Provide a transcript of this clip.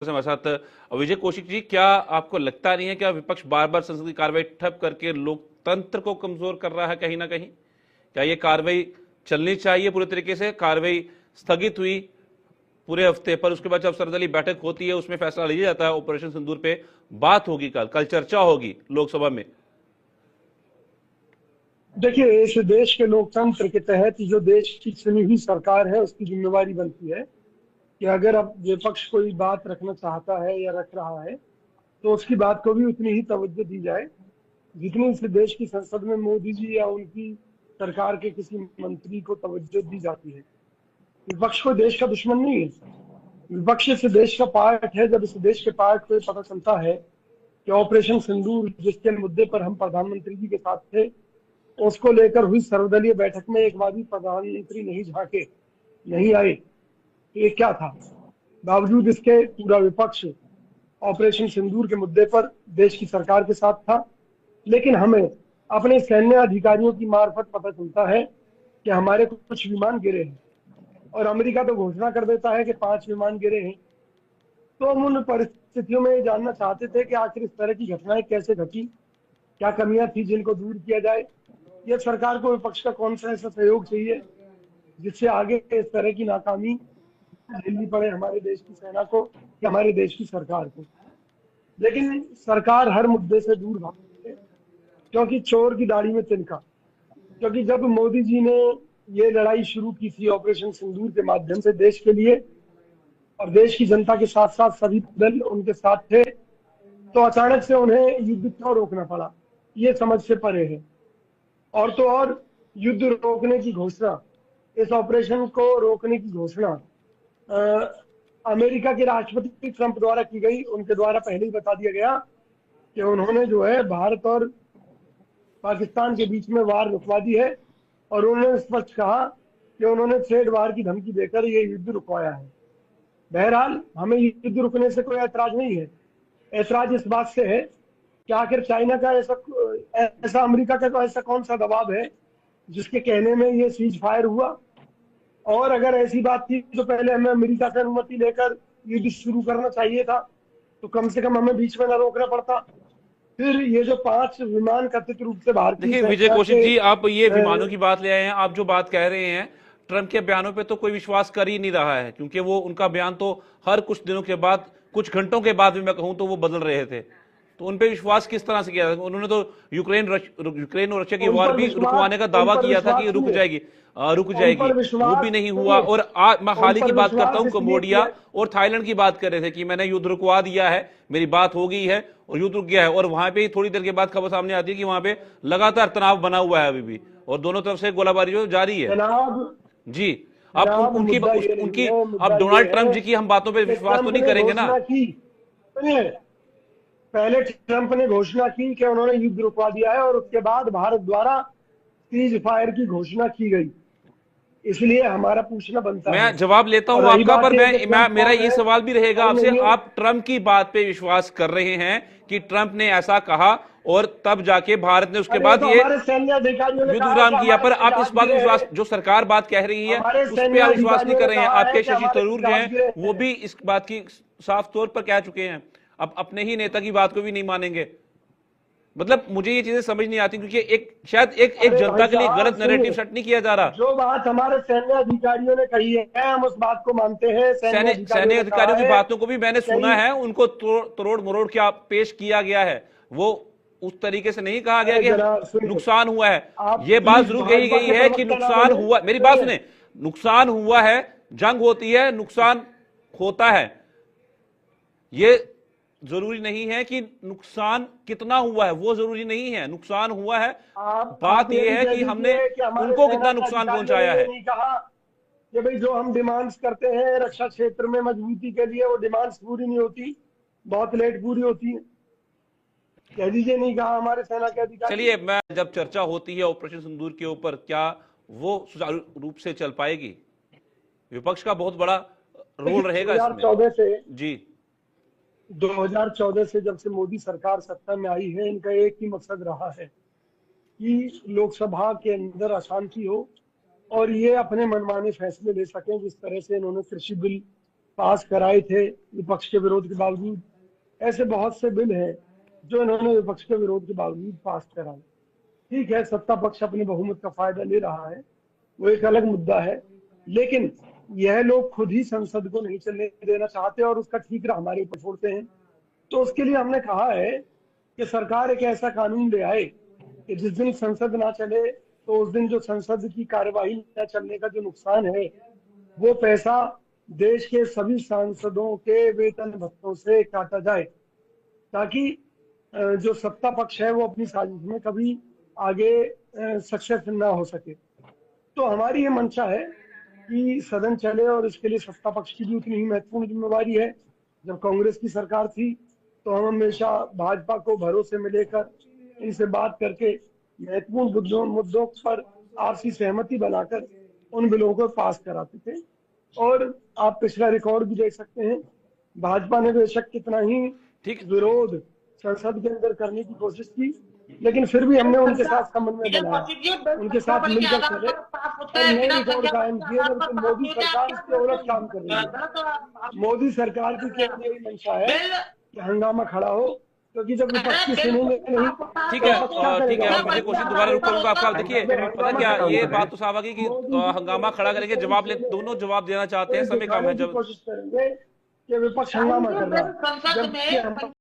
हमारे साथ विजय कौशिक जी, क्या आपको लगता नहीं है कि विपक्ष बार बार संसद की कार्रवाई ठप करके लोकतंत्र को कमजोर कर रहा है कहीं ना कहीं? क्या ये कार्रवाई चलनी चाहिए पूरे तरीके से? कार्रवाई स्थगित हुई पूरे हफ्ते पर, उसके बाद जब सर्वदलीय बैठक होती है उसमें फैसला लिया जाता है ऑपरेशन सिंदूर पे, बात होगी कल कल चर्चा होगी लोकसभा में। देखिए, इस देश के लोकतंत्र के तहत जो देश की चुनी हुई सरकार है उसकी जिम्मेवारी बनती है कि अगर अब विपक्ष कोई बात रखना चाहता है या रख रहा है तो उसकी बात को भी उतनी ही तवज्जो दी जाए जितनी इस देश की संसद में मोदी जी या उनकी सरकार के किसी मंत्री को तवज्जो दी जाती है। विपक्ष कोई देश का दुश्मन नहीं है। विपक्ष इस देश का पार्ट है। जब इस देश के पार्ट को पता चलता है कि ऑपरेशन सिंदूर जिसके मुद्दे पर हम प्रधानमंत्री जी के साथ थे, उसको लेकर हुई सर्वदलीय बैठक में एक बार भी प्रधानमंत्री नहीं झांके, नहीं आए, तो ये क्या था? बावजूद इसके पूरा विपक्ष ऑपरेशन सिंदूर के मुद्दे पर देश की सरकार के साथ था। लेकिन हमें अपने सैन्य अधिकारियों की मार्फत पता चलता है कि हमारे कुछ विमान गिरे हैं और अमेरिका तो घोषणा कर देता है कि 5 विमान गिरे हैं। तो हम उन परिस्थितियों में ये जानना चाहते थे कि आखिर इस तरह की घटनाएं कैसे घटी, क्या कमियां थी जिनको दूर किया जाए। ये सरकार को विपक्ष का कौन सा ऐसा सहयोग चाहिए जिससे आगे इस तरह की नाकामी झेलनी पड़े हमारे देश की सेना को या हमारे देश की सरकार को। लेकिन सरकार हर मुद्दे से दूर भागती है क्योंकि चोर की दाढ़ी में तिनका। क्योंकि जब मोदी जी ने ये लड़ाई शुरू की थी ऑपरेशन सिंदूर के माध्यम से देश के लिए, और देश की जनता के साथ साथ सभी दल उनके साथ थे, तो अचानक से उन्हें युद्ध क्यों रोकना पड़ा, ये समझ से परे है। और तो और युद्ध रोकने की घोषणा, इस ऑपरेशन को रोकने की घोषणा अमेरिका के राष्ट्रपति ट्रंप द्वारा की गई। उनके द्वारा पहले ही बता दिया गया कि उन्होंने जो है भारत और पाकिस्तान के बीच में वार रुकवा दी है, और उन्होंने स्पष्ट कहा कि उन्होंने ट्रेड वार की धमकी देकर ये युद्ध रुकवाया है। बहरहाल हमें युद्ध रुकने से कोई ऐतराज नहीं है। ऐतराज इस बात से है कि आखिर चाइना का ऐसा अमेरिका का ऐसा कौन सा दबाव है जिसके कहने में ये सीज फायर हुआ। और अगर ऐसी बात थी तो पहले हमें अमेरिका से अनुमति लेकर युद्ध शुरू करना चाहिए था, तो कम से कम हमें बीच में न रोकना पड़ता। फिर ये जो 5 विमान कथित रूप से भारतीय देखिए विजय सेना कौशिक के जी, आप ये विमानों की बात ले आए हैं। आप जो बात कह रहे हैं, ट्रंप के बयानों पे तो कोई विश्वास कर ही नहीं रहा है, क्योंकि वो उनका बयान तो हर कुछ दिनों के बाद, कुछ घंटों के बाद भी मैं कहूं तो वो बदल रहे थे। तो उन पे विश्वास किस तरह से किया? उन्होंने तो यूक्रेन और रशिया की उन वॉर पर भी विश्वास रुकवाने का उन दावा पर किया था कि विश्वास रुक सुनिए जाएगी, रुक उन जाएगी। पर वो भी विश्वास नहीं हुआ। सुनिए और आज मैं उन हाल ही की पर बात करता विश्वास हूं, इसलिए कम्बोडिया किया। और थाईलैंड की बात कर रहे थे कि मैंने युद्ध रुकवा दिया है, मेरी बात हो गई है और युद्ध रुक गया है। और वहां पे ही थोड़ी देर के बाद खबर सामने आती है कि वहां पे लगातार तनाव बना हुआ है अभी भी, और दोनों तरफ से गोलाबारी जो जारी है। जनाब जी। आप जनाब मुद्दा ये नहीं उनकी, है। आप मुद्दा ये डोनाल्ड ट्रंप है जी की हम बातों पे कि विश्वास तो ट्रंप नहीं ने करेंगे ना? घोषणा की। सुनिए, पहले ट्रंप ने घोषणा की कि उन्होंने युद्ध रुकवा दिया है और उसके बाद भारत द्वारा सीज फायर की घोषणा की गई। इसलिए हमारा पूछना बनता है। मैं जवाब लेता और हूं रही आपका, बात पर यह कि मैं ट्रंप मेरा कौन ये है सवाल भी रहेगा कौन आपसे। नहीं है। आप ट्रंप की बात पे विश्वास कर रहे हैं कि ट्रंप ने ऐसा कहा और तब जाके भारत ने उसके अरे ये बाद तो ये हमारे सैन्य अधिकारियों ने युद्ध कहा है विराम कि किया? हमारे पर आप इस जहाज बात पे गिरे विश्वास, हैं। जो सरकार बात कह रही है हमारे उस पर सैन्य आप विश्वास नहीं अधिकारियों कर ने रहे हैं। कहा है आपके कि शशि हमारे थरूर जो जहाज गिरे हैं वो हैं। भी इस बात की साफ तौर पर कह चुके हैं, अब अपने ही नेता की बात को भी नहीं मानेंगे। मतलब मुझे ये चीजें समझ नहीं आती, क्योंकि एक शायद एक अरे भाई जनता के लिए साहब गलत नैरेटिव सुनिए, सेट नहीं किया जा रहा। जो बात हमारे सैन्य अधिकारियों ने कही है हम उस बात को मानते हैं। सैन्य अधिकारियों सैन्य ने कहा अधिकारियों की है बातों को भी मैंने कि सुना कई। है, उनको तोड़ मरोड़ क्या पेश किया गया है। वो उस तरीके से नहीं कहा गया अरे कि जनाब सुनिए, नुकसान हुआ है। आप ये बात प्लीज जरूर कही भाजपा गई के है कि प्रवक्ता ना नुकसान बने। हुआ, मेरी बात सुनिए, सुने, नुकसान हुआ है, जंग होती है, नुकसान होता है। ये जरूरी नहीं है कि नुकसान कितना हुआ है, वो जरूरी नहीं है, नुकसान हुआ है। आप बात ये यह भी है कह कि हमने दीजिए कि हमारे उनको सेना कितना के नुकसान अधिकारियों ने पहुंचाया ये है। नहीं कहा कि भाई जो हम डिमांड्स करते हैं रक्षा क्षेत्र में मजबूती के लिए, वो डिमांड्स पूरी नहीं होती, बहुत लेट पूरी होती है। कह दीजिए नहीं कहा हमारे सेना के अधिकारियों चलिए, ने। मैं जब चर्चा होती है ऑपरेशन सिंदूर के ऊपर, क्या वो सुचारू रूप से चल पाएगी? विपक्ष का बहुत बड़ा रोल देखिए रहेगा इसमें। 2014 से जी। 2014 से जब से मोदी सरकार सत्ता में आई है, इनका एक ही मकसद रहा है कि लोकसभा के अंदर अशांति हो और ये अपने मनमाने फैसले ले सकें। जिस तरह से इन्होंने कृषि बिल पास कराए थे विपक्ष के विरोध के बावजूद। ऐसे बहुत से बिल हैं जो इन्होंने विपक्ष के विरोध के बावजूद पास कराए। ठीक है, सत्ता पक्ष अपने बहुमत का फायदा ले रहा है, वो एक अलग मुद्दा है, लेकिन यह लोग खुद ही संसद को नहीं चलने देना चाहते और उसका ठीकरा हमारे ऊपर छोड़ते हैं। तो उसके लिए हमने कहा है कि सरकार एक ऐसा कानून ले आए कि जिस दिन संसद ना चले तो उस दिन जो संसद की कार्यवाही न चलने का जो नुकसान है वो पैसा देश के सभी सांसदों के वेतन भत्तों से काटा जाए, ताकि जो सत्ता पक्ष है वो अपनी साजिश में कभी आगे सक्सेस ना हो सके। तो हमारी ये मंशा है कि सदन चले और इसके लिए सत्ता पक्ष की भी उतनी ही महत्वपूर्ण जिम्मेवारी है। जब कांग्रेस की सरकार थी तो हम हमेशा भाजपा को भरोसे में लेकर इनसे बात करके महत्वपूर्ण मुद्दों पर आपसी सहमति बनाकर उन बिलों को पास कराते थे। और आप पिछला रिकॉर्ड भी देख सकते हैं, भाजपा ने बेशक कितना ही ठीक। विरोध संसद के अंदर करने की कोशिश की, लेकिन फिर भी हमने उनके साथ समन्वय बनाया, उनके साथ मिलकर चले और नए रिकॉर्ड कायम किए। जबकि मोदी सरकार इसके उलट काम कर रही है। मोदी सरकार की केवल यही मंशा है कि हंगामा खड़ा हो, क्योंकि जब विपक्ष की सुनेंगे नहीं ठीक है, तो क्या ठीक है, करेगा? और मुझे क्वेश्चन दोबारा रुक करूंगा आपका। देखिए, पता क्या, ये बात तो साफ आ गई कि हंगामा खड़ा करेंगे, जवाब ले, दोनों जवाब देना चाहते हैं, समय कम है। जब कोशिश करेंगे कि विपक्ष हंगामा कर रहा है, जबकि हम